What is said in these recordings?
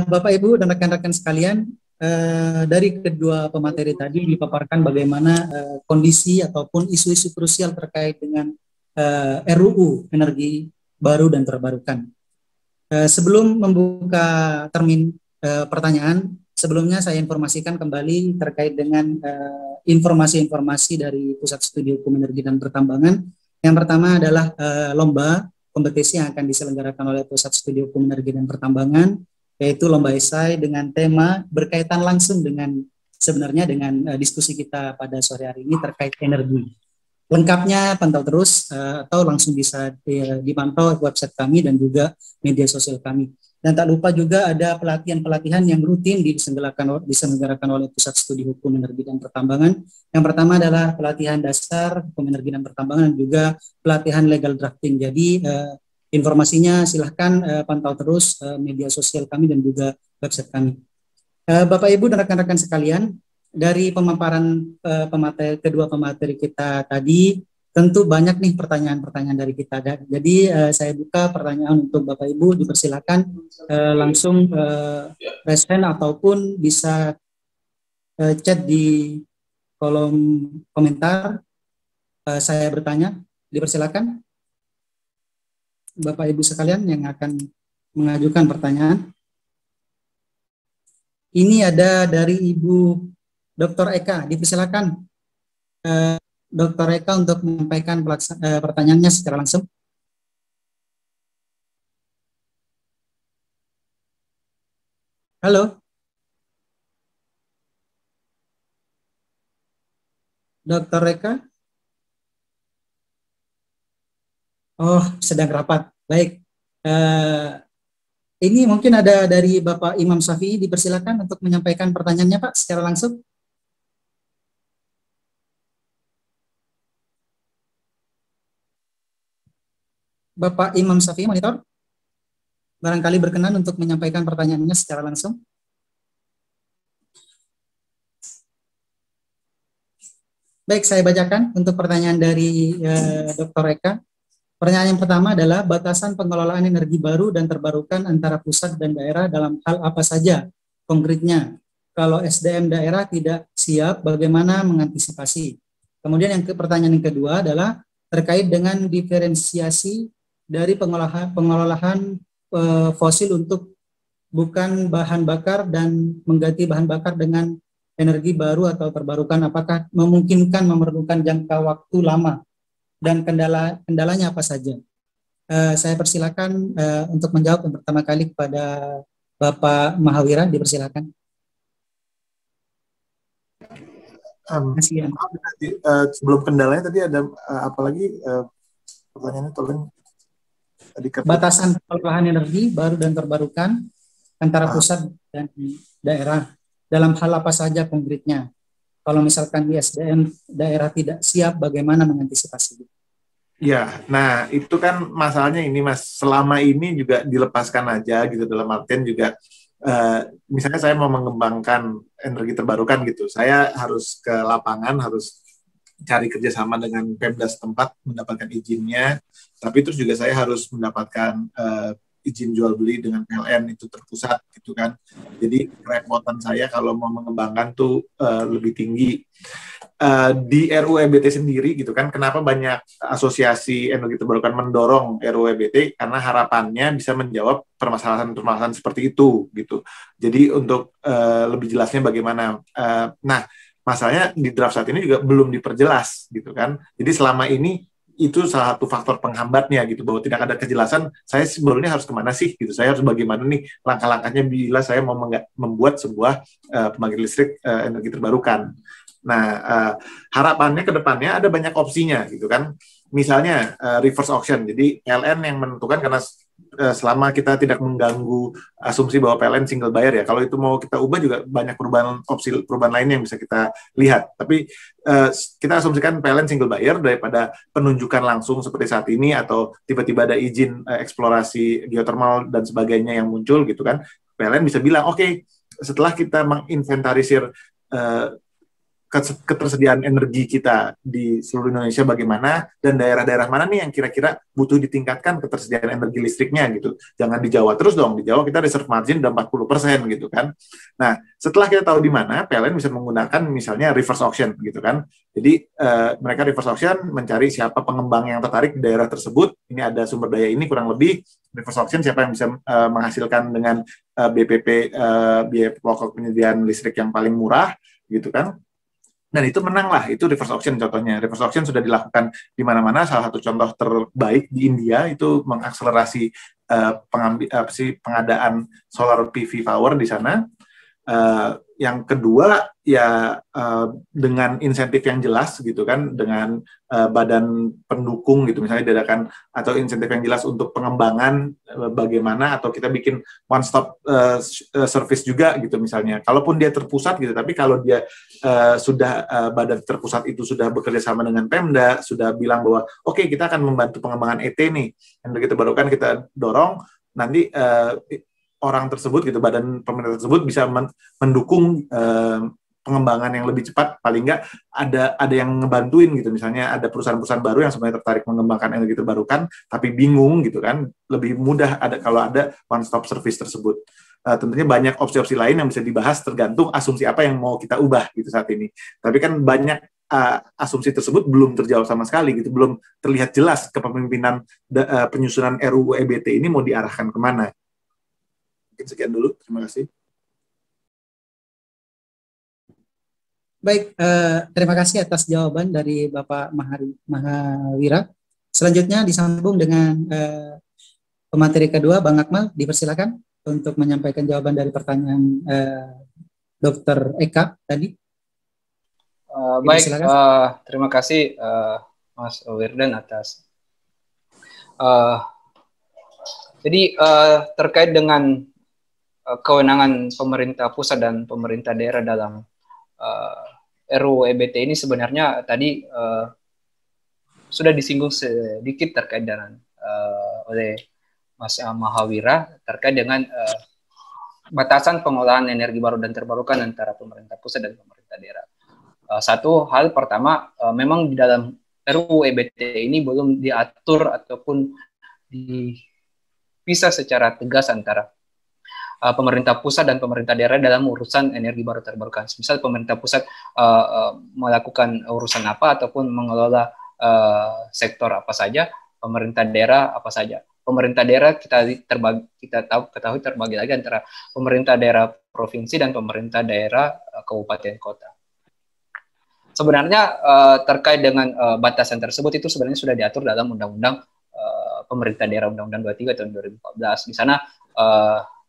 Bapak, Ibu, dan rekan-rekan sekalian, dari kedua pemateri tadi dipaparkan bagaimana kondisi ataupun isu-isu krusial terkait dengan RUU energi baru dan terbarukan. Sebelum membuka termin pertanyaan, sebelumnya saya informasikan kembali terkait dengan informasi-informasi dari Pusat Studi Hukum Energi dan Pertambangan. Yang pertama adalah lomba kompetisi yang akan diselenggarakan oleh Pusat Studi Hukum Energi dan Pertambangan, yaitu lomba esai dengan tema berkaitan langsung dengan sebenarnya dengan diskusi kita pada sore hari ini terkait energi. Lengkapnya pantau terus atau langsung bisa dipantau website kami dan juga media sosial kami. Dan tak lupa juga ada pelatihan-pelatihan yang rutin diselenggarakan oleh Pusat Studi Hukum Energi dan Pertambangan. Yang pertama adalah pelatihan dasar Hukum Energi dan Pertambangan dan juga pelatihan legal drafting. Jadi informasinya silahkan pantau terus media sosial kami dan juga website kami. Bapak, Ibu, dan rekan-rekan sekalian, dari pemaparan kedua pemateri kita tadi, tentu banyak nih pertanyaan-pertanyaan dari kita. Jadi saya buka pertanyaan untuk Bapak Ibu, dipersilakan langsung raise hand ataupun bisa chat di kolom komentar. Saya bertanya, dipersilakan Bapak Ibu sekalian yang akan mengajukan pertanyaan. Ini ada dari Ibu Dr. Eka, dipersilakan Dr. Eka untuk menyampaikan pertanyaannya secara langsung. Halo, Dr. Eka. Oh, sedang rapat. Baik. Ini mungkin ada dari Bapak Imam Syafi'i, dipersilakan untuk menyampaikan pertanyaannya, Pak, secara langsung. Bapak Imam Syafi'i, monitor. Barangkali berkenan untuk menyampaikan pertanyaannya secara langsung. Baik, saya bacakan untuk pertanyaan dari Dr. Eka. Pertanyaan yang pertama adalah batasan pengelolaan energi baru dan terbarukan antara pusat dan daerah dalam hal apa saja konkretnya. Kalau SDM daerah tidak siap, bagaimana mengantisipasi? Kemudian pertanyaan yang kedua adalah terkait dengan diferensiasi dari pengelolaan fosil untuk bukan bahan bakar dan mengganti bahan bakar dengan energi baru atau terbarukan. Apakah memungkinkan memerlukan jangka waktu lama dan kendalanya apa saja? Saya persilakan untuk menjawab yang pertama kali kepada Bapak Mahawira, dipersilakan. Sebelum kendalanya tadi ada apalagi pertanyaannya tolong. Batasan pengelolaan energi baru dan terbarukan antara pusat dan daerah dalam hal apa saja konkretnya? Kalau misalkan di SDM daerah tidak siap, bagaimana mengantisipasi? Ya, nah itu kan masalahnya ini Mas, selama ini juga dilepaskan aja gitu, dalam artian juga misalnya saya mau mengembangkan energi terbarukan gitu, saya harus ke lapangan, harus cari kerjasama dengan Pemda setempat, mendapatkan izinnya, tapi terus juga saya harus mendapatkan izin jual beli dengan PLN itu terpusat gitu kan. Jadi kerepotan saya kalau mau mengembangkan tuh lebih tinggi. Di RUU EBT sendiri gitu kan, kenapa banyak asosiasi energi terbarukan mendorong RUU EBT, karena harapannya bisa menjawab permasalahan-permasalahan seperti itu gitu. Jadi untuk lebih jelasnya bagaimana. Nah, masalahnya di draft saat ini juga belum diperjelas gitu kan. Jadi selama ini itu salah satu faktor penghambatnya gitu, bahwa tidak ada kejelasan saya sebelumnya harus kemana sih gitu, saya harus bagaimana nih langkah-langkahnya bila saya mau membuat sebuah pembangkit listrik energi terbarukan. Nah, harapannya ke depannya ada banyak opsinya gitu kan, misalnya reverse auction, jadi PLN yang menentukan, karena selama kita tidak mengganggu asumsi bahwa PLN single buyer ya, kalau itu mau kita ubah juga banyak perubahan lainnya yang bisa kita lihat, tapi kita asumsikan PLN single buyer daripada penunjukan langsung seperti saat ini, atau tiba-tiba ada izin eksplorasi geothermal dan sebagainya yang muncul gitu kan. PLN bisa bilang oke, setelah kita menginventarisir ketersediaan energi kita di seluruh Indonesia bagaimana, dan daerah-daerah mana nih yang kira-kira butuh ditingkatkan ketersediaan energi listriknya gitu. Jangan di Jawa terus dong, di Jawa kita reserve margin udah 40% gitu kan. Nah, setelah kita tahu di mana, PLN bisa menggunakan misalnya reverse auction gitu kan. Jadi mereka reverse auction mencari siapa pengembang yang tertarik di daerah tersebut, ini ada sumber daya ini kurang lebih, reverse auction siapa yang bisa menghasilkan dengan BPP biaya pokok penyediaan listrik yang paling murah gitu kan. Dan itu menang lah, itu reverse auction contohnya. Reverse auction sudah dilakukan di mana-mana, salah satu contoh terbaik di India itu mengakselerasi pengadaan solar PV power di sana. Yang kedua ya dengan insentif yang jelas gitu kan, dengan badan pendukung gitu misalnya diadakan, atau insentif yang jelas untuk pengembangan bagaimana, atau kita bikin one stop service juga gitu misalnya. Kalaupun dia terpusat gitu, tapi kalau dia sudah badan terpusat itu sudah bekerja sama dengan Pemda, sudah bilang bahwa oke, kita akan membantu pengembangan ET nih, yang begitu baru kan kita dorong, nanti orang tersebut gitu, badan pemerintah tersebut bisa mendukung pengembangan yang lebih cepat. Paling nggak ada yang ngebantuin gitu, misalnya ada perusahaan-perusahaan baru yang sebenarnya tertarik mengembangkan energi terbarukan tapi bingung gitu kan, lebih mudah ada kalau ada one stop service tersebut. Tentunya banyak opsi-opsi lain yang bisa dibahas tergantung asumsi apa yang mau kita ubah gitu saat ini. Tapi kan banyak asumsi tersebut belum terjawab sama sekali gitu, belum terlihat jelas kepemimpinan penyusunan RUU EBT ini mau diarahkan kemana. Mungkin sekian dulu, terima kasih. Baik, terima kasih atas jawaban dari Bapak Mahawira. Selanjutnya disambung dengan pemateri kedua, Bang Akmal, dipersilakan untuk menyampaikan jawaban dari pertanyaan Dr. Eka tadi. Baik, terima kasih Mas Wirdan atas. Jadi terkait dengan kewenangan pemerintah pusat dan pemerintah daerah dalam RUU EBT ini sebenarnya tadi sudah disinggung sedikit terkait dengan oleh Mas Mahawira terkait dengan batasan pengolahan energi baru dan terbarukan antara pemerintah pusat dan pemerintah daerah. Satu hal pertama, memang di dalam RUU EBT ini belum diatur ataupun dipisah secara tegas antara pemerintah pusat dan pemerintah daerah dalam urusan energi baru terbarukan. Misal pemerintah pusat melakukan urusan apa ataupun mengelola sektor apa saja, pemerintah daerah apa saja. Pemerintah daerah kita ketahui terbagi lagi antara pemerintah daerah provinsi dan pemerintah daerah kabupaten kota. Sebenarnya terkait dengan batasan tersebut itu sebenarnya sudah diatur dalam Undang-Undang Pemerintah Daerah Undang-Undang 23 tahun 2014. Di sana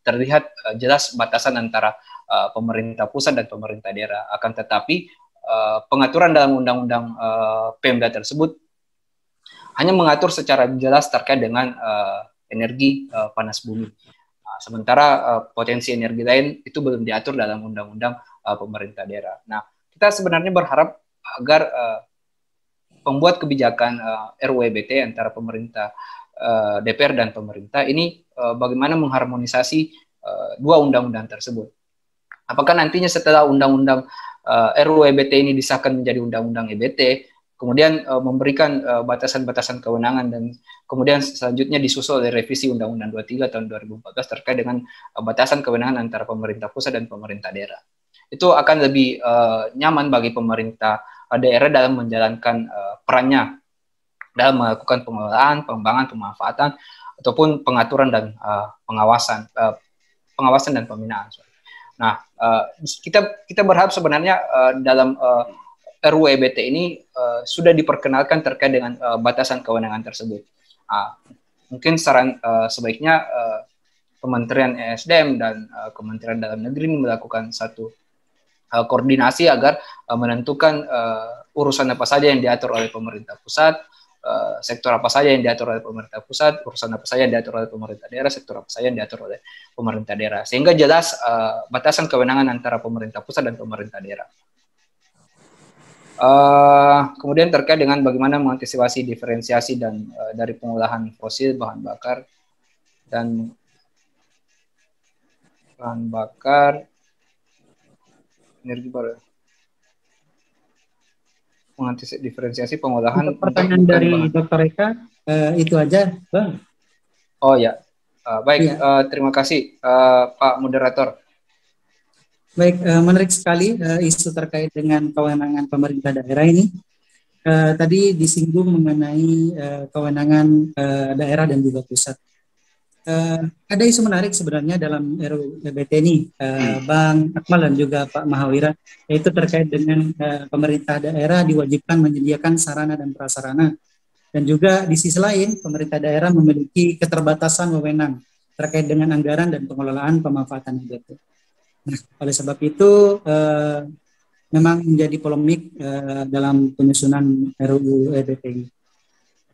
terlihat jelas batasan antara pemerintah pusat dan pemerintah daerah. Akan tetapi pengaturan dalam undang-undang Pemda tersebut hanya mengatur secara jelas terkait dengan energi panas bumi. Sementara potensi energi lain itu belum diatur dalam undang-undang pemerintah daerah. Nah, kita sebenarnya berharap agar pembuat kebijakan RUU EBT antara pemerintah DPR dan pemerintah ini bagaimana mengharmonisasi dua undang-undang tersebut. Apakah nantinya setelah undang-undang RUU EBT ini disahkan menjadi undang-undang EBT, kemudian memberikan batasan-batasan kewenangan dan kemudian selanjutnya disusul oleh revisi Undang-Undang 23 tahun 2014 terkait dengan batasan kewenangan antara pemerintah pusat dan pemerintah daerah. Itu akan lebih nyaman bagi pemerintah daerah dalam menjalankan perannya dalam melakukan pengelolaan, pengembangan, pemanfaatan ataupun pengaturan dan pengawasan dan pembinaan. Nah, kita berharap sebenarnya dalam RUU EBT ini sudah diperkenalkan terkait dengan batasan kewenangan tersebut. Mungkin saran sebaiknya Kementerian ESDM dan Kementerian Dalam Negeri melakukan satu koordinasi agar menentukan urusan apa saja yang diatur oleh pemerintah pusat, sektor apa saja yang diatur oleh pemerintah pusat, urusan apa saja yang diatur oleh pemerintah daerah, sektor apa saja yang diatur oleh pemerintah daerah, sehingga jelas batasan kewenangan antara pemerintah pusat dan pemerintah daerah. Kemudian terkait dengan bagaimana mengantisipasi diferensiasi dan dari pengolahan fosil, bahan bakar energi baru. diferensiasi pengolahan Untuk pertanyaan bukan dari bahan. Dr. Eka itu aja, Bang. Oh ya, baik. Iya. Terima kasih Pak Moderator. Baik, menarik sekali isu terkait dengan kewenangan pemerintah daerah ini. Tadi disinggung mengenai kewenangan daerah dan juga pusat. Ada isu menarik sebenarnya dalam RUU EBT ini, Bang Akmal dan juga Pak Mahawira, yaitu terkait dengan pemerintah daerah diwajibkan menyediakan sarana dan prasarana. Dan juga di sisi lain, pemerintah daerah memiliki keterbatasan wewenang terkait dengan anggaran dan pengelolaan pemanfaatan EBT. Nah, oleh sebab itu, memang menjadi polemik dalam penyusunan RUU EBT ini.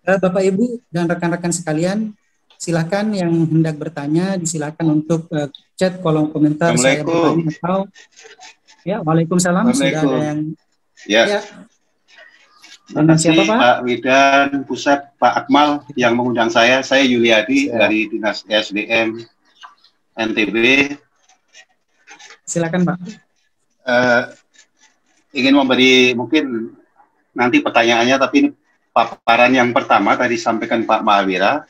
Bapak Ibu dan rekan-rekan sekalian, silakan yang hendak bertanya, disilakan untuk chat kolom komentar saya bertanya atau ya, waalaikumsalam. Sudah ada yang ya. Terima kasih Pak Widan Pusat, Pak Akmal yang mengundang saya. Saya Yuliadi dari Dinas SDM NTB. Silakan Pak. Ingin memberi mungkin nanti pertanyaannya, tapi ini paparan yang pertama tadi disampaikan Pak Mahawira.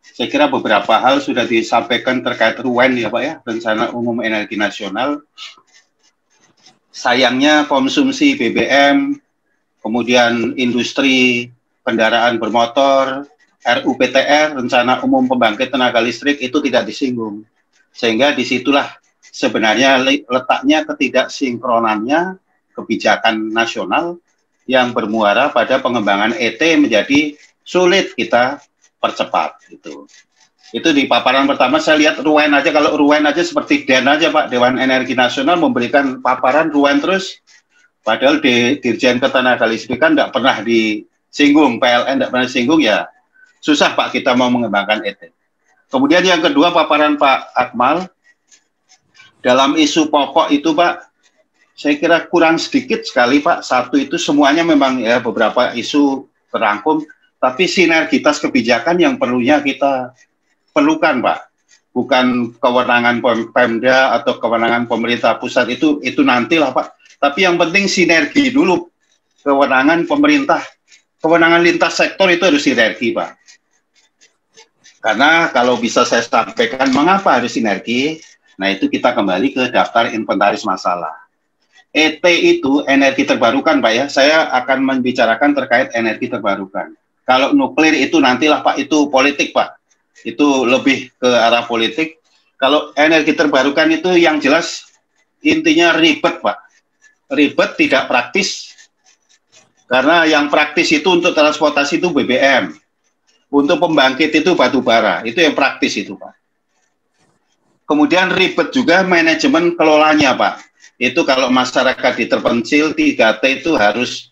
Saya kira beberapa hal sudah disampaikan terkait RUEN ya Pak ya, Rencana Umum Energi Nasional. Sayangnya konsumsi BBM, kemudian industri kendaraan bermotor, RUPTR, Rencana Umum Pembangkit Tenaga Listrik itu tidak disinggung. Sehingga disitulah sebenarnya letaknya ketidaksinkronannya kebijakan nasional yang bermuara pada pengembangan ET menjadi sulit kita percepat gitu. Itu di paparan pertama saya lihat RUEN aja, kalau RUEN aja seperti DEN aja Pak, Dewan Energi Nasional memberikan paparan RUEN terus, padahal di Dirjen Ketenagalistrikan tidak pernah disinggung, PLN tidak pernah disinggung, ya susah Pak kita mau mengembangkan ET. Kemudian yang kedua paparan Pak Akmal, dalam isu pokok itu Pak, saya kira kurang sedikit sekali Pak. Satu itu semuanya memang ya beberapa isu terangkum, tapi sinergitas kebijakan yang perlunya kita perlukan Pak. Bukan kewenangan Pemda atau kewenangan pemerintah pusat, itu nantilah Pak. Tapi yang penting sinergi dulu. Kewenangan pemerintah, kewenangan lintas sektor itu harus sinergi Pak. Karena kalau bisa saya sampaikan mengapa harus sinergi, nah itu kita kembali ke daftar inventaris masalah. ET itu energi terbarukan Pak ya, saya akan membicarakan terkait energi terbarukan. Kalau nuklir itu nantilah Pak, itu politik Pak, itu lebih ke arah politik. Kalau energi terbarukan itu yang jelas intinya ribet Pak, ribet tidak praktis. Karena yang praktis itu untuk transportasi itu BBM, untuk pembangkit itu batu bara, itu yang praktis itu Pak. Kemudian ribet juga manajemen kelolanya Pak. Itu kalau masyarakat di terpencil 3T itu harus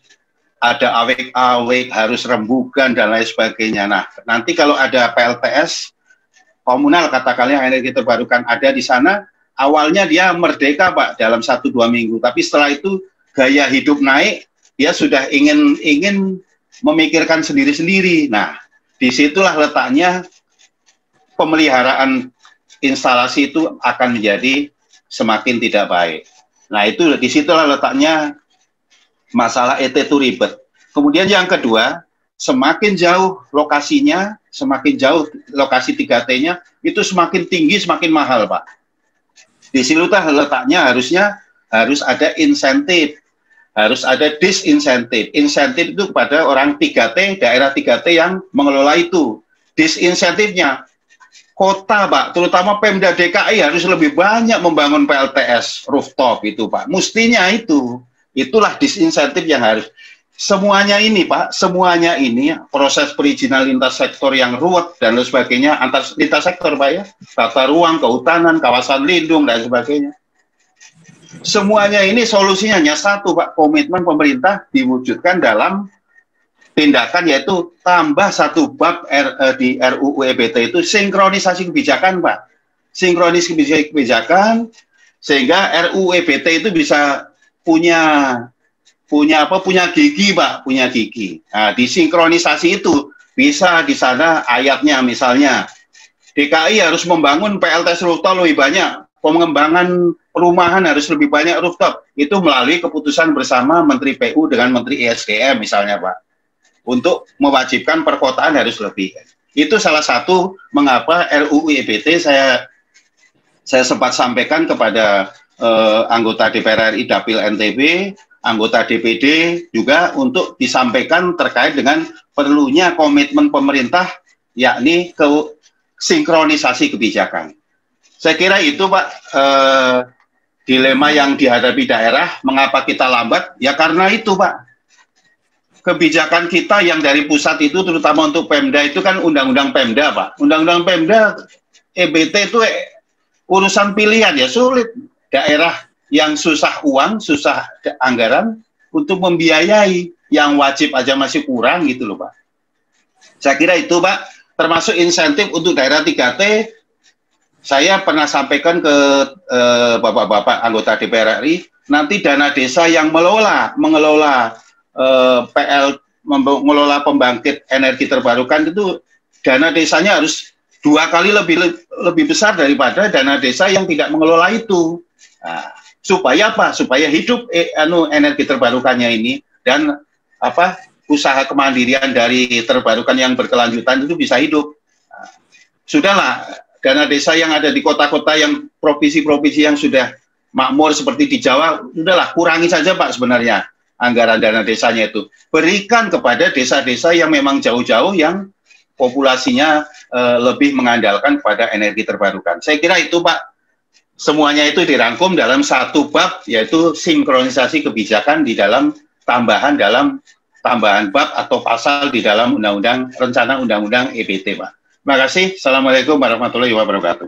ada awek-awek, harus rembugan dan lain sebagainya. Nah, nanti kalau ada PLTS komunal katakanlah energi terbarukan ada di sana, awalnya dia merdeka Pak dalam 1-2 minggu, tapi setelah itu gaya hidup naik, dia sudah ingin memikirkan sendiri-sendiri. Nah, disitulah letaknya pemeliharaan instalasi itu akan menjadi semakin tidak baik. Nah, itu disitulah letaknya masalah ET itu ribet. Kemudian yang kedua, semakin jauh lokasinya, semakin jauh lokasi 3T-nya, itu semakin tinggi, semakin mahal, Pak. Di situ letaknya harus ada insentif, harus ada disinsentif. Insentif itu kepada orang 3T, daerah 3T yang mengelola itu. Disinsentifnya, kota, Pak, terutama Pemda DKI harus lebih banyak membangun PLTS rooftop itu, Pak. Mustinya itu. Itulah disinsentif yang harus. Semuanya ini Pak, semuanya ini proses perizinan lintas sektor yang ruwet dan lain sebagainya antar lintas sektor Pak ya, tata ruang, kehutanan, kawasan lindung dan sebagainya. Semuanya ini solusinya hanya satu Pak, komitmen pemerintah diwujudkan dalam tindakan, yaitu tambah satu bab di RUU EBT itu sinkronisasi kebijakan Pak. Sinkronisasi kebijakan sehingga RUU EBT itu bisa punya gigi Pak, punya gigi. Nah, disinkronisasi itu bisa di sana ayatnya misalnya DKI harus membangun PLTS rooftop lebih banyak, pengembangan perumahan harus lebih banyak rooftop. Itu melalui keputusan bersama Menteri PU dengan Menteri ESDM misalnya Pak. Untuk mewajibkan perkotaan harus lebih. Itu salah satu mengapa RUU EBT saya sempat sampaikan kepada anggota DPR RI Dapil NTB, anggota DPD juga untuk disampaikan terkait dengan perlunya komitmen pemerintah yakni ke sinkronisasi kebijakan. Saya kira itu Pak dilema yang dihadapi daerah. Mengapa kita lambat? Ya karena itu Pak. Kebijakan kita yang dari pusat itu terutama untuk Pemda itu kan undang-undang Pemda Pak. Undang-undang Pemda EBT itu urusan pilihan ya, sulit. Daerah yang susah uang, susah anggaran untuk membiayai, yang wajib aja masih kurang gitu loh Pak. Saya kira itu Pak, termasuk insentif untuk daerah 3T. Saya pernah sampaikan ke bapak-bapak anggota DPR RI, nanti dana desa yang mengelola mengelola pembangkit energi terbarukan itu dana desanya harus 2 kali lebih besar daripada dana desa yang tidak mengelola itu. Nah, supaya apa? Supaya hidup energi terbarukannya ini dan usaha kemandirian dari terbarukan yang berkelanjutan itu bisa hidup. Nah, sudahlah, dana desa yang ada di kota-kota yang provinsi-provinsi yang sudah makmur seperti di Jawa, sudahlah kurangi saja Pak sebenarnya anggaran dana desanya itu. Berikan kepada desa-desa yang memang jauh-jauh yang populasinya lebih mengandalkan pada energi terbarukan. Saya kira itu Pak, semuanya itu dirangkum dalam satu bab, yaitu sinkronisasi kebijakan di dalam tambahan bab atau pasal di dalam rencana undang-undang EBT Pak. Terima kasih. Assalamualaikum warahmatullahi wabarakatuh.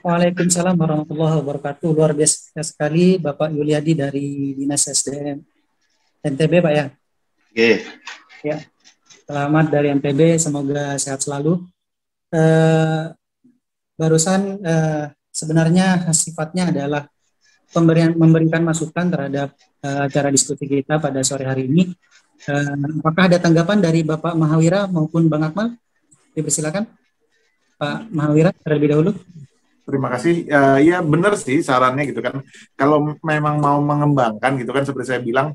Waalaikumsalam warahmatullahi wabarakatuh. Luar biasa sekali Bapak Yuliadi dari Dinas SDM NTB Pak ya. Oke. Ya. Selamat dari NTB, semoga sehat selalu. Barusan sebenarnya sifatnya adalah memberikan masukan terhadap acara diskusi kita pada sore hari ini. Apakah ada tanggapan dari Bapak Mahawira maupun Bang Akmal? Dipersilakan Pak Mahawira terlebih dahulu. Terima kasih. Ya benar sih sarannya gitu kan. Kalau memang mau mengembangkan gitu kan, seperti saya bilang,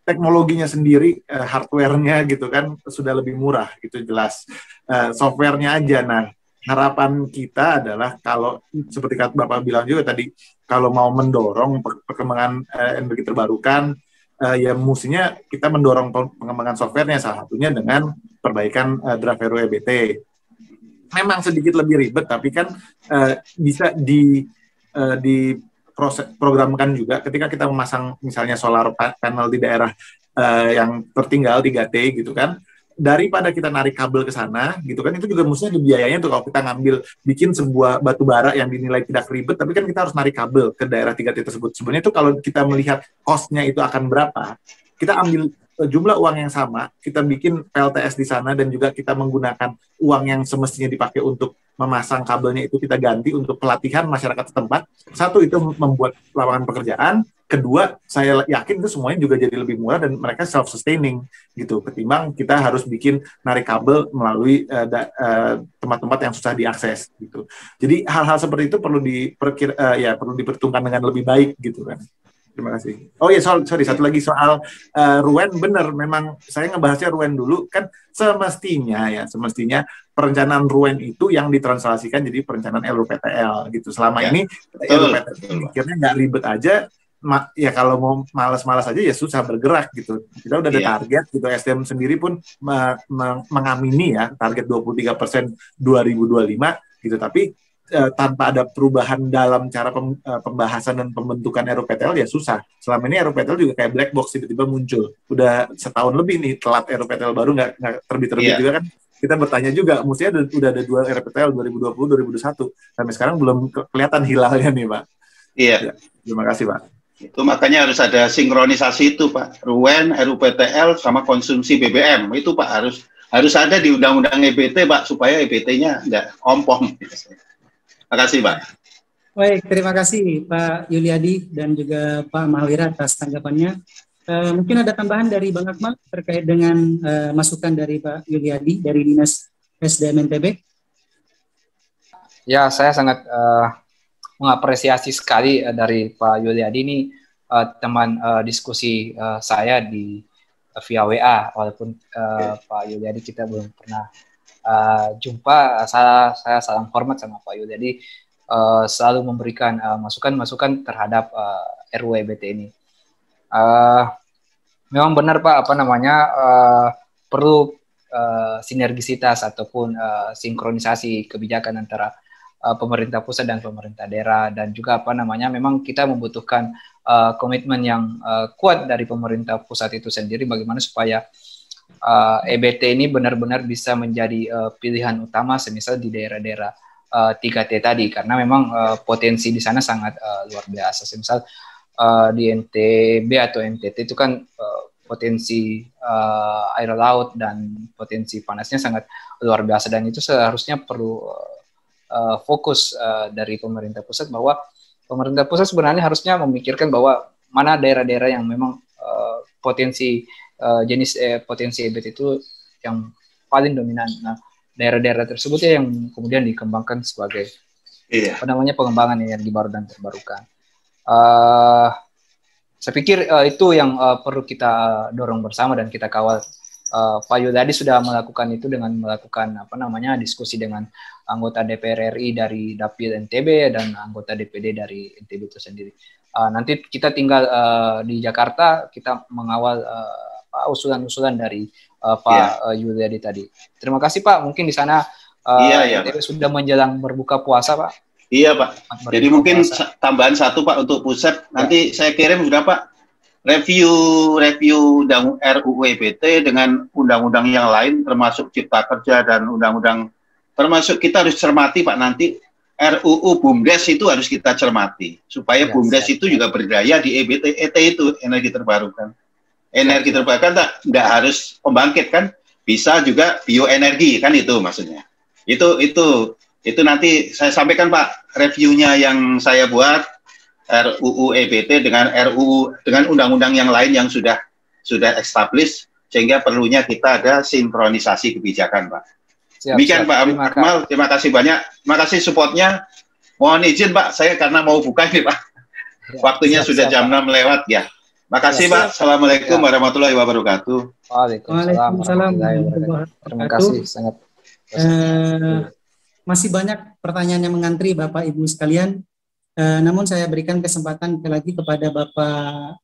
teknologinya sendiri, hardware-nya gitu kan sudah lebih murah gitu jelas. Software-nya aja. Nah, harapan kita adalah kalau seperti kata Bapak bilang juga tadi, kalau mau mendorong perkembangan energi terbarukan, ya mestinya kita mendorong pengembangan software-nya, salah satunya dengan perbaikan draft RUU EBT. Memang sedikit lebih ribet, tapi kan bisa diprogramkan juga ketika kita memasang misalnya solar panel di daerah yang tertinggal 3T gitu kan, daripada kita narik kabel ke sana gitu kan, itu juga mestinya dibiayanya tuh kalau kita bikin sebuah batu bara yang dinilai tidak ribet, tapi kan kita harus narik kabel ke daerah 3T tersebut. Sebenarnya itu kalau kita melihat cost-nya itu akan berapa, kita ambil jumlah uang yang sama, kita bikin PLTS di sana dan juga kita menggunakan uang yang semestinya dipakai untuk memasang kabelnya itu kita ganti untuk pelatihan masyarakat setempat. Satu, itu membuat lapangan pekerjaan. Kedua, saya yakin itu semuanya juga jadi lebih murah dan mereka self-sustaining gitu, ketimbang kita harus bikin narik kabel melalui tempat-tempat yang susah diakses gitu. Jadi hal-hal seperti itu perlu perlu diperhitungkan dengan lebih baik gitu kan. Terima kasih. Oh ya, sorry, satu lagi soal RUEN. Benar, memang saya ngebahasnya RUEN dulu. Kan semestinya perencanaan RUEN itu yang ditranslasikan jadi perencanaan RUPTL gitu. Selama ini RUPTL mikirnya nggak ribet aja. Ya kalau mau malas-malas aja ya susah bergerak gitu. Kita udah ada target gitu. SDM sendiri pun mengamini ya target 23% 2025 gitu. Tapi tanpa ada perubahan dalam cara pembahasan dan pembentukan RUPTL ya susah. Selama ini RUPTL juga kayak black box, tiba-tiba muncul. Udah setahun lebih nih telat RUPTL baru, nggak terbit-terbit juga kan. Kita bertanya juga, mestinya udah ada 2 RUPTL 2020-2021. Sampai sekarang belum kelihatan hilalnya nih Pak. Iya. Ya, terima kasih Pak. Itu makanya harus ada sinkronisasi itu Pak. RUEN, RUPTL sama konsumsi BBM. Itu Pak harus ada di Undang-Undang EBT Pak, supaya EBT-nya nggak ompong. Terima kasih, Pak. Baik, terima kasih Pak Yuliadi dan juga Pak Mahawira atas tanggapannya. Mungkin ada tambahan dari Bang Akmal terkait dengan masukan dari Pak Yuliadi dari Dinas SDM NTB? Ya, saya sangat mengapresiasi sekali dari Pak Yuliadi ini teman diskusi saya di via WA, walaupun Pak Yuliadi kita belum pernah jumpa. Saya salam hormat sama Pak Yuliadi, selalu memberikan masukan-masukan terhadap RUU EBT ini. Memang benar Pak, perlu sinergisitas ataupun sinkronisasi kebijakan antara pemerintah pusat dan pemerintah daerah, dan juga memang kita membutuhkan komitmen yang kuat dari pemerintah pusat itu sendiri, bagaimana supaya EBT ini benar-benar bisa menjadi pilihan utama semisal di daerah-daerah 3T tadi, karena memang potensi di sana sangat luar biasa. Semisal di NTB atau NTT itu kan potensi air laut dan potensi panasnya sangat luar biasa, dan itu seharusnya perlu fokus dari pemerintah pusat, bahwa pemerintah pusat sebenarnya harusnya memikirkan bahwa mana daerah-daerah yang memang potensi potensi EBT itu yang paling dominan. Nah, daerah-daerah tersebut ya yang kemudian dikembangkan sebagai pengembangan energi baru dan terbarukan. Saya pikir itu yang perlu kita dorong bersama dan kita kawal. Pak Yuliadi sudah melakukan itu dengan melakukan diskusi dengan anggota DPR RI dari Dapil NTB dan anggota DPD dari NTB itu sendiri. Nanti kita tinggal di Jakarta, kita mengawal usulan-usulan dari Pak Yuliadi tadi. Terima kasih Pak. Mungkin di sana NTB sudah menjelang berbuka puasa Pak. Iya Pak. Jadi mungkin tambahan satu Pak untuk pusat. Nanti saya kirim sudah Pak review undang RUU EBT dengan undang-undang yang lain termasuk Cipta Kerja dan undang-undang, termasuk kita harus cermati Pak, nanti RUU BUMDes itu harus kita cermati supaya BUMDes itu juga berdaya di EBT. ET itu energi terbarukan. Energi terbarukan tidak harus pembangkit kan, bisa juga bioenergi kan, itu maksudnya. Itu nanti saya sampaikan Pak, reviewnya yang saya buat RUU EBT dengan undang-undang yang lain yang sudah established, sehingga perlunya kita ada sinkronisasi kebijakan Pak. Demikian Pak Akmal, terima kasih banyak, terima kasih supportnya. Mohon izin Pak, saya karena mau buka ini Pak, waktunya sudah jam 6 lewat ya. Makasih Pak. Assalamualaikum warahmatullahi wabarakatuh. Waalaikumsalam warahmatullahi wabarakatuh. Terima kasih sangat. Masih banyak pertanyaan yang mengantri Bapak Ibu sekalian, namun saya berikan kesempatan lagi kepada Bapak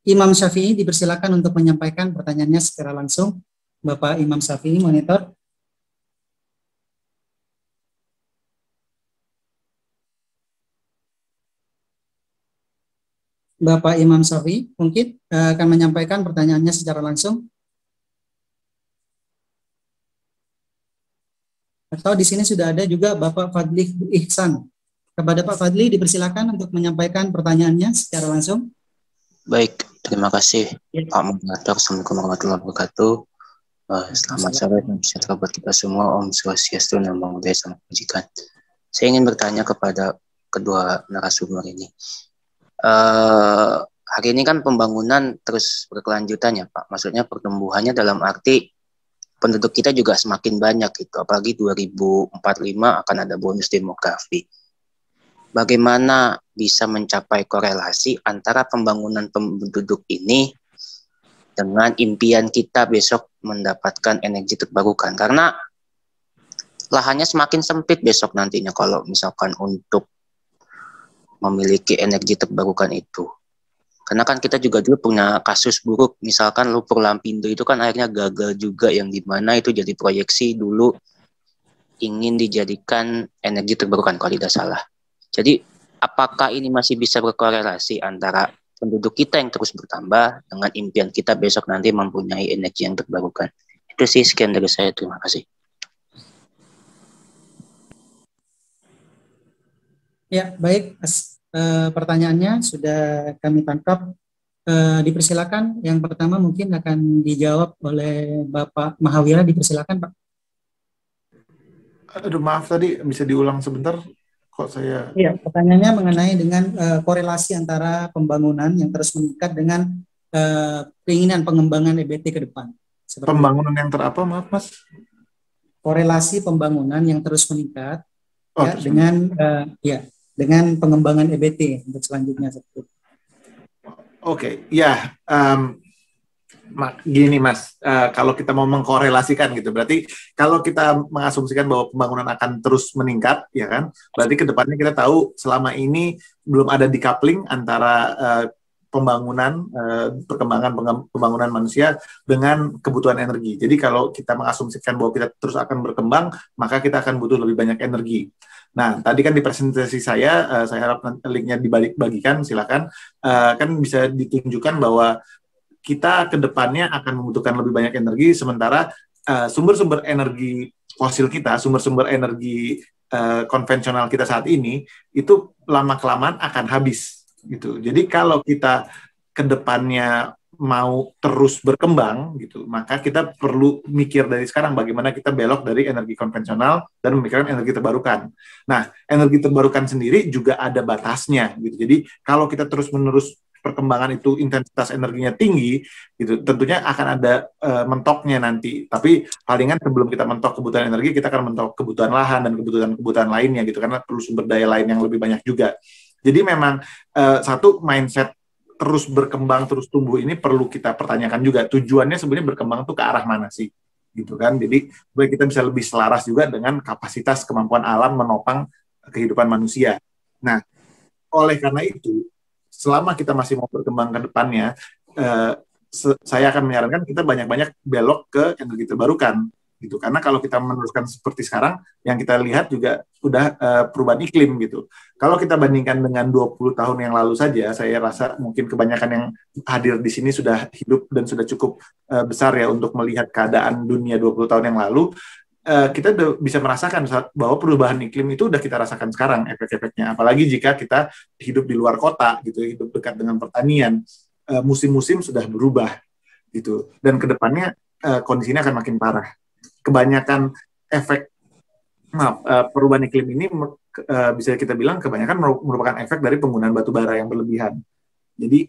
Imam Syafi'i, dipersilakan untuk menyampaikan pertanyaannya secara langsung. Bapak Imam Syafi'i, monitor. Bapak Imam Syafi'i mungkin akan menyampaikan pertanyaannya secara langsung. Atau di sini sudah ada juga Bapak Fadli Ihsan. Kepada Pak Fadli dipersilakan untuk menyampaikan pertanyaannya secara langsung. Baik, terima kasih Pak Moderator. Assalamualaikum warahmatullahi wabarakatuh. Selamat sore dan sejahtera buat kita semua. Om Swastiastu, Namo Buddhaya, Salam Kebajikan. Saya ingin bertanya kepada kedua narasumber ini. Hari ini kan pembangunan terus berkelanjutan ya Pak. Maksudnya pertumbuhannya dalam arti penduduk kita juga semakin banyak gitu, apalagi 2045 akan ada bonus demografi. Bagaimana bisa mencapai korelasi antara pembangunan penduduk ini dengan impian kita besok mendapatkan energi terbarukan? Karena lahannya semakin sempit besok nantinya kalau misalkan untuk memiliki energi terbarukan itu. Karena kan kita juga dulu punya kasus buruk, misalkan Lumpur Lampindo itu kan akhirnya gagal juga, yang dimana itu jadi proyeksi dulu ingin dijadikan energi terbarukan kalau tidak salah. Jadi apakah ini masih bisa berkorelasi antara penduduk kita yang terus bertambah dengan impian kita besok nanti mempunyai energi yang terbarukan? Itu sih, sekian dari saya, terima kasih. Ya, baik. Pertanyaannya sudah kami tangkap. Dipersilakan. Yang pertama mungkin akan dijawab oleh Bapak Mahawira. Dipersilakan, Pak. Aduh, maaf tadi, bisa diulang sebentar? Kok saya... Iya, pertanyaannya mengenai dengan korelasi antara pembangunan yang terus meningkat dengan keinginan pengembangan EBT ke depan. Pembangunan yang terapa, maaf Mas? Korelasi pembangunan yang terus meningkat Oh, ya dengan dengan pengembangan EBT untuk selanjutnya seperti itu. Oke, ya. Gini Mas, kalau kita mau mengkorelasikan gitu, berarti kalau kita mengasumsikan bahwa pembangunan akan terus meningkat, ya kan? Berarti ke depannya kita tahu selama ini belum ada decoupling antara pembangunan, perkembangan pembangunan manusia dengan kebutuhan energi. Jadi kalau kita mengasumsikan bahwa kita terus akan berkembang, maka kita akan butuh lebih banyak energi. Nah, tadi kan di presentasi saya harap linknya dibagikan, silakan. Kan bisa ditunjukkan bahwa kita ke depannya akan membutuhkan lebih banyak energi, sementara sumber-sumber energi fosil kita, sumber-sumber energi konvensional kita saat ini, itu lama-kelamaan akan habis. Gitu. Jadi kalau kita ke depannya mau terus berkembang, gitu, maka kita perlu mikir dari sekarang bagaimana kita belok dari energi konvensional dan memikirkan energi terbarukan. Nah, energi terbarukan sendiri juga ada batasnya. Gitu. Jadi kalau kita terus-menerus perkembangan itu intensitas energinya tinggi, gitu, tentunya akan ada mentoknya nanti. Tapi palingan sebelum kita mentok kebutuhan energi, kita akan mentok kebutuhan lahan dan kebutuhan lainnya, gitu, karena perlu sumber daya lain yang lebih banyak juga. Jadi memang satu mindset terus berkembang, terus tumbuh ini perlu kita pertanyakan juga. Tujuannya sebenarnya berkembang tuh ke arah mana sih, gitu kan? Jadi supaya kita bisa lebih selaras juga dengan kapasitas kemampuan alam menopang kehidupan manusia. Nah, oleh karena itu, selama kita masih mau berkembang ke depannya, saya akan menyarankan kita banyak-banyak belok ke energi terbarukan, gitu. Karena kalau kita meneruskan seperti sekarang, yang kita lihat juga udah perubahan iklim, gitu. Kalau kita bandingkan dengan 20 tahun yang lalu saja, saya rasa mungkin kebanyakan yang hadir di sini sudah hidup dan sudah cukup besar ya untuk melihat keadaan dunia 20 tahun yang lalu. Kita bisa merasakan bahwa perubahan iklim itu udah kita rasakan sekarang efek-efeknya. Apalagi jika kita hidup di luar kota, gitu, hidup dekat dengan pertanian, musim-musim sudah berubah, gitu. Dan kedepannya kondisinya akan makin parah. Kebanyakan efek perubahan iklim ini bisa kita bilang kebanyakan merupakan efek dari penggunaan batu bara yang berlebihan. Jadi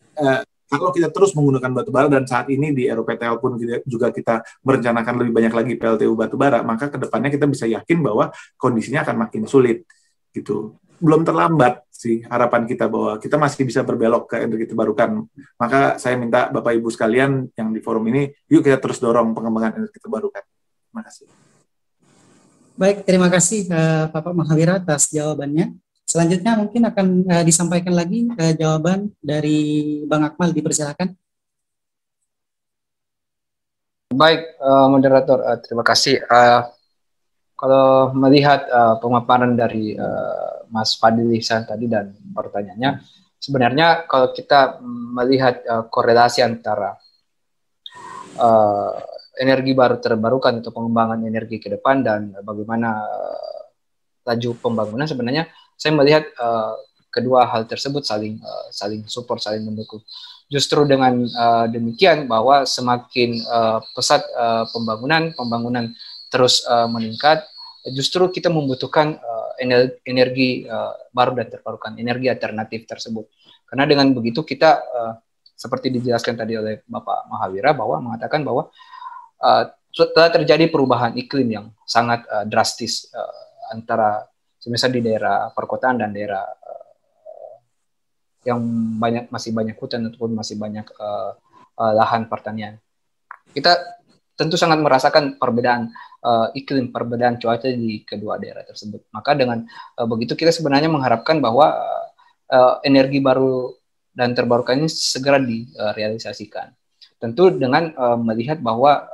kalau kita terus menggunakan batu bara, dan saat ini di RUPTL pun juga kita merencanakan lebih banyak lagi PLTU batu bara, maka kedepannya kita bisa yakin bahwa kondisinya akan makin sulit, gitu. Belum terlambat sih harapan kita bahwa kita masih bisa berbelok ke energi terbarukan. Maka saya minta Bapak Ibu sekalian yang di forum ini, yuk kita terus dorong pengembangan energi terbarukan. Terima kasih. Baik, terima kasih Bapak Mahavira atas jawabannya. Selanjutnya mungkin akan disampaikan lagi jawaban dari Bang Akmal, dipersilakan. Baik, moderator, terima kasih. Kalau melihat pemaparan dari Mas Fadil Ihsan tadi dan pertanyaannya, sebenarnya kalau kita melihat korelasi antara energi baru terbarukan atau pengembangan energi ke depan dan bagaimana laju pembangunan, sebenarnya saya melihat kedua hal tersebut saling support, saling mendukung. Justru dengan demikian bahwa semakin pesat pembangunan terus meningkat, justru kita membutuhkan energi baru dan terbarukan, energi alternatif tersebut. Karena dengan begitu kita seperti dijelaskan tadi oleh Bapak Mahavira bahwa mengatakan bahwa telah terjadi perubahan iklim yang sangat drastis antara semisal di daerah perkotaan dan daerah yang masih banyak hutan ataupun masih banyak lahan pertanian. Kita tentu sangat merasakan perbedaan iklim, perbedaan cuaca di kedua daerah tersebut. Maka dengan begitu kita sebenarnya mengharapkan bahwa energi baru dan terbarukan ini segera direalisasikan. Tentu dengan melihat bahwa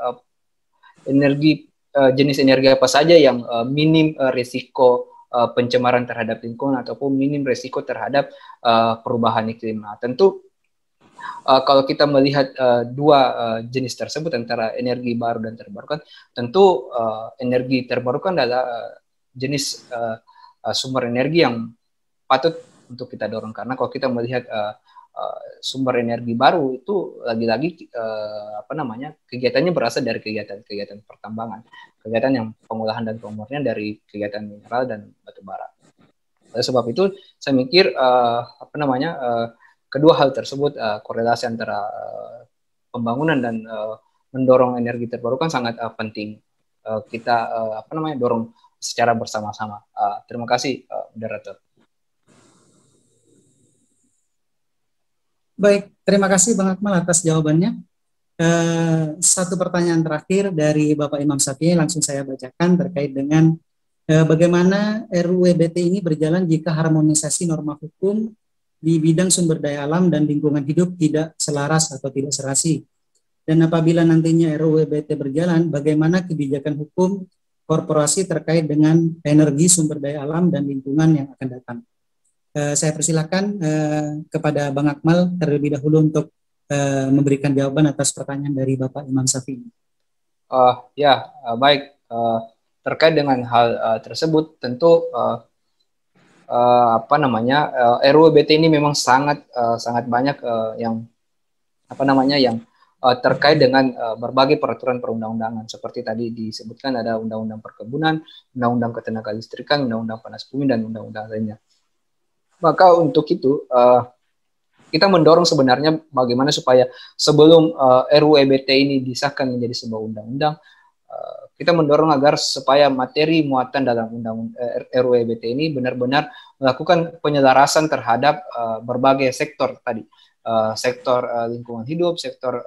jenis energi apa saja yang minim risiko pencemaran terhadap lingkungan ataupun minim risiko terhadap perubahan iklim. Nah, tentu kalau kita melihat dua jenis tersebut antara energi baru dan terbarukan, tentu energi terbarukan adalah jenis sumber energi yang patut untuk kita dorong, karena kalau kita melihat sumber energi baru itu lagi-lagi kegiatannya berasal dari kegiatan pertambangan, kegiatan yang pengolahan dan pemurnian dari kegiatan mineral dan batu bara. Oleh sebab itu saya mikir kedua hal tersebut, korelasi antara pembangunan dan mendorong energi terbarukan sangat penting. Kita dorong secara bersama-sama. Terima kasih, moderator. Baik, terima kasih Bang Akmal atas jawabannya. Satu pertanyaan terakhir dari Bapak Imam Syafi'i langsung saya bacakan terkait dengan bagaimana RUU EBT ini berjalan jika harmonisasi norma hukum di bidang sumber daya alam dan lingkungan hidup tidak selaras atau tidak serasi. Dan apabila nantinya RUU EBT berjalan, bagaimana kebijakan hukum korporasi terkait dengan energi sumber daya alam dan lingkungan yang akan datang. Saya persilakan kepada Bang Akmal terlebih dahulu untuk memberikan jawaban atas pertanyaan dari Bapak Imam Syafi'i. Baik. Terkait dengan hal tersebut, tentu RUU EBT ini memang sangat banyak yang terkait dengan berbagai peraturan perundang-undangan. Seperti tadi disebutkan ada undang-undang perkebunan, undang-undang ketenagalistrikan, undang-undang panas bumi, dan undang-undang lainnya. Maka untuk itu kita mendorong sebenarnya bagaimana supaya sebelum RUU EBT ini disahkan menjadi sebuah undang-undang, kita mendorong agar supaya materi muatan dalam RUU EBT ini benar-benar melakukan penyelarasan terhadap berbagai sektor tadi, sektor lingkungan hidup, sektor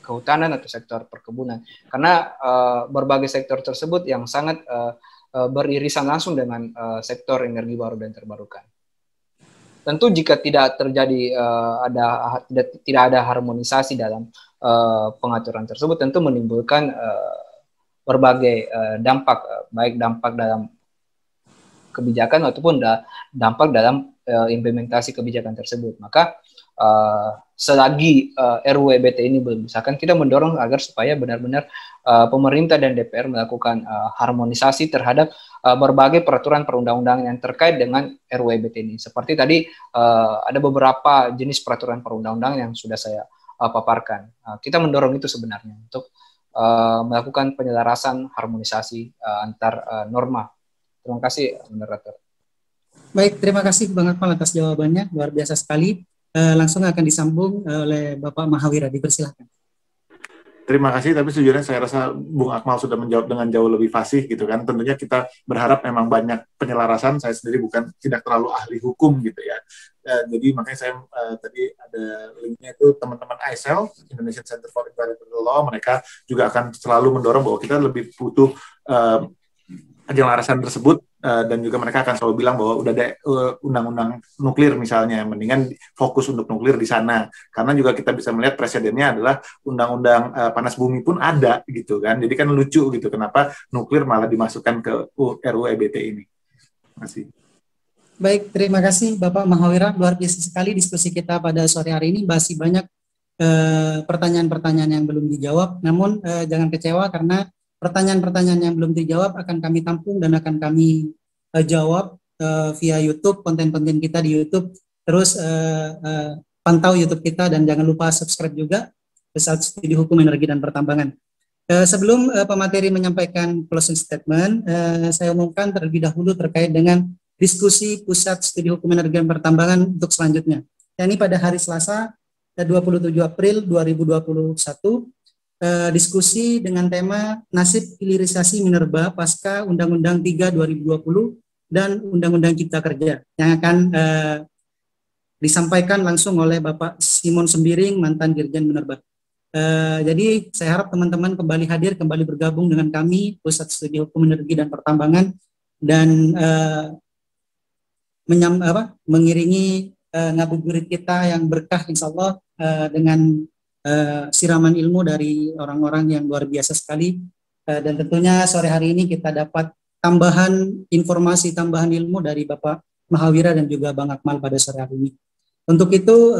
kehutanan atau sektor perkebunan, karena berbagai sektor tersebut yang sangat beririsan langsung dengan sektor energi baru dan terbarukan. Tentu jika tidak terjadi tidak ada harmonisasi dalam pengaturan tersebut, tentu menimbulkan berbagai dampak, baik dampak dalam kebijakan ataupun dampak dalam implementasi kebijakan tersebut. Maka selagi RUU EBT ini belum disahkan, kita mendorong agar supaya benar-benar pemerintah dan DPR melakukan harmonisasi terhadap berbagai peraturan perundang-undangan yang terkait dengan RUU EBT ini. Seperti tadi ada beberapa jenis peraturan perundang-undangan yang sudah saya paparkan. Kita mendorong itu sebenarnya untuk melakukan penyelarasan harmonisasi antar norma. Terima kasih, moderator. Baik, terima kasih Bang Akmal atas jawabannya, luar biasa sekali. Langsung akan disambung oleh Bapak Mahawira, dipersilahkan. Terima kasih, tapi sejujurnya saya rasa Bung Akmal sudah menjawab dengan jauh lebih fasih gitu kan. Tentunya kita berharap memang banyak penyelarasan. Saya sendiri tidak terlalu ahli hukum gitu ya. Jadi makanya saya tadi ada linknya itu teman-teman ICEL, Indonesian Center for Environmental Law, mereka juga akan selalu mendorong bahwa kita lebih butuh penyelarasan tersebut, dan juga mereka akan selalu bilang bahwa udah ada undang-undang nuklir misalnya, mendingan fokus untuk nuklir di sana, karena juga kita bisa melihat presidennya adalah undang-undang panas bumi pun ada gitu kan. Jadi kan lucu gitu kenapa nuklir malah dimasukkan ke RUU EBT ini. Terima kasih. Baik, terima kasih Bapak Mahawira, luar biasa sekali diskusi kita pada sore hari ini. Masih banyak pertanyaan-pertanyaan yang belum dijawab, namun jangan kecewa karena pertanyaan-pertanyaan yang belum dijawab akan kami tampung dan akan kami jawab via YouTube, konten-konten kita di YouTube. Terus pantau YouTube kita dan jangan lupa subscribe juga Pusat Studi Hukum Energi dan Pertambangan. Sebelum pemateri menyampaikan closing statement, saya umumkan terlebih dahulu terkait dengan diskusi Pusat Studi Hukum Energi dan Pertambangan untuk selanjutnya. Ini pada hari Selasa 27 April 2021. Diskusi dengan tema nasib hilirisasi minerba pasca Undang-Undang 3 2020 dan Undang-Undang Cipta Kerja yang akan disampaikan langsung oleh Bapak Simon Sembiring, mantan Dirjen Minerba. Jadi saya harap teman-teman kembali hadir, kembali bergabung dengan kami Pusat Studi Hukum Energi dan Pertambangan dan mengiringi ngabuburit kita yang berkah insya Allah dengan siraman ilmu dari orang-orang yang luar biasa sekali, dan tentunya sore hari ini kita dapat tambahan informasi, tambahan ilmu dari Bapak Mahawira dan juga Bang Akmal pada sore hari ini. Untuk itu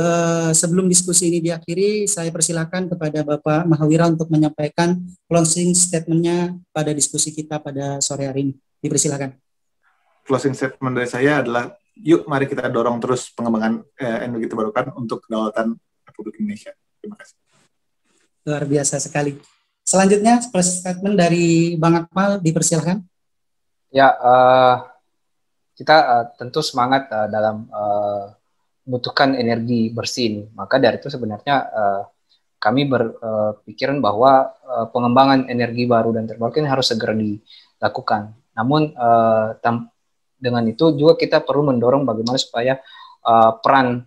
sebelum diskusi ini diakhiri, saya persilakan kepada Bapak Mahawira untuk menyampaikan closing statement-nya pada diskusi kita pada sore hari ini. Dipersilakan. Closing statement dari saya adalah yuk mari kita dorong terus pengembangan energi terbarukan untuk kedaulatan Republik Indonesia. Terima kasih. Luar biasa sekali. Selanjutnya, closing statement dari Bang Akmal, dipersilakan. Ya, kita tentu semangat dalam membutuhkan energi bersih ini. Maka dari itu sebenarnya kami berpikiran bahwa pengembangan energi baru dan terbarukan harus segera lakukan. Namun dengan itu juga kita perlu mendorong bagaimana supaya peran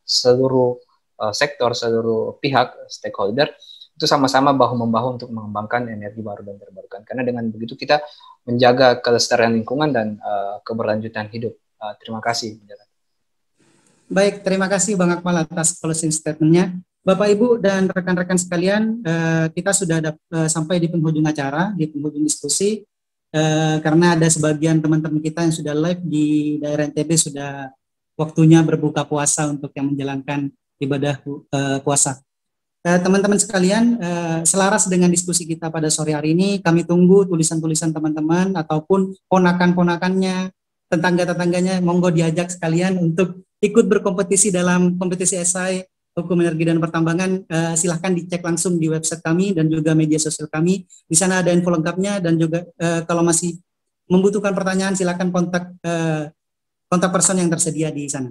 seluruh sektor, seluruh pihak, stakeholder itu sama-sama bahu-membahu untuk mengembangkan energi baru dan terbarukan. Karena dengan begitu kita menjaga kelestarian lingkungan dan keberlanjutan hidup. Terima kasih. Baik, terima kasih Bang Akmal atas closing statement-nya. Bapak, Ibu, dan rekan-rekan sekalian, kita sudah sampai di penghujung acara, di penghujung diskusi, karena ada sebagian teman-teman kita yang sudah live di daerah NTB, sudah waktunya berbuka puasa untuk yang menjalankan ibadah puasa. Teman-teman sekalian, selaras dengan diskusi kita pada sore hari ini, kami tunggu tulisan-tulisan teman-teman ataupun ponakan-ponakannya, tetangga-tetangganya, monggo diajak sekalian untuk ikut berkompetisi dalam kompetisi esai Hukum Energi dan Pertambangan. Silahkan dicek langsung di website kami dan juga media sosial kami. Di sana ada info lengkapnya, dan juga kalau masih membutuhkan pertanyaan, silahkan kontak person yang tersedia di sana.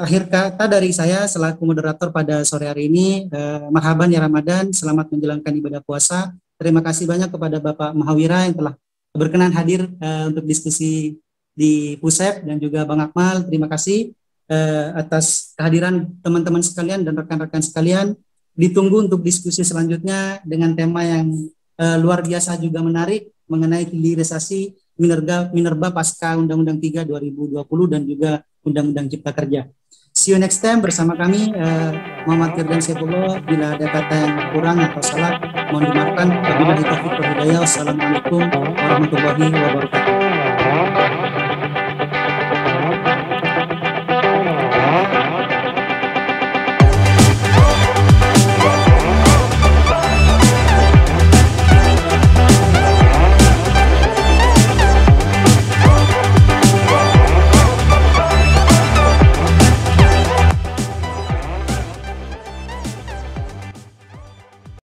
Akhir kata dari saya selaku moderator pada sore hari ini, marhaban ya Ramadan, selamat menjalankan ibadah puasa. Terima kasih banyak kepada Bapak Mahawira yang telah berkenan hadir untuk diskusi di PUSEP, dan juga Bang Akmal. Terima kasih atas kehadiran teman-teman sekalian dan rekan-rekan sekalian. Ditunggu untuk diskusi selanjutnya dengan tema yang luar biasa juga menarik mengenai hilirisasi minerba pasca Undang-Undang 3 2020 dan juga Undang-Undang Cipta Kerja. See you next time bersama kami, Muhammad Firdan Saifullah. Bila ada kata yang kurang atau salah, mohon dimaafkan. Wabillahi taufiq wal hidayah. Wassalamualaikum warahmatullahi wabarakatuh.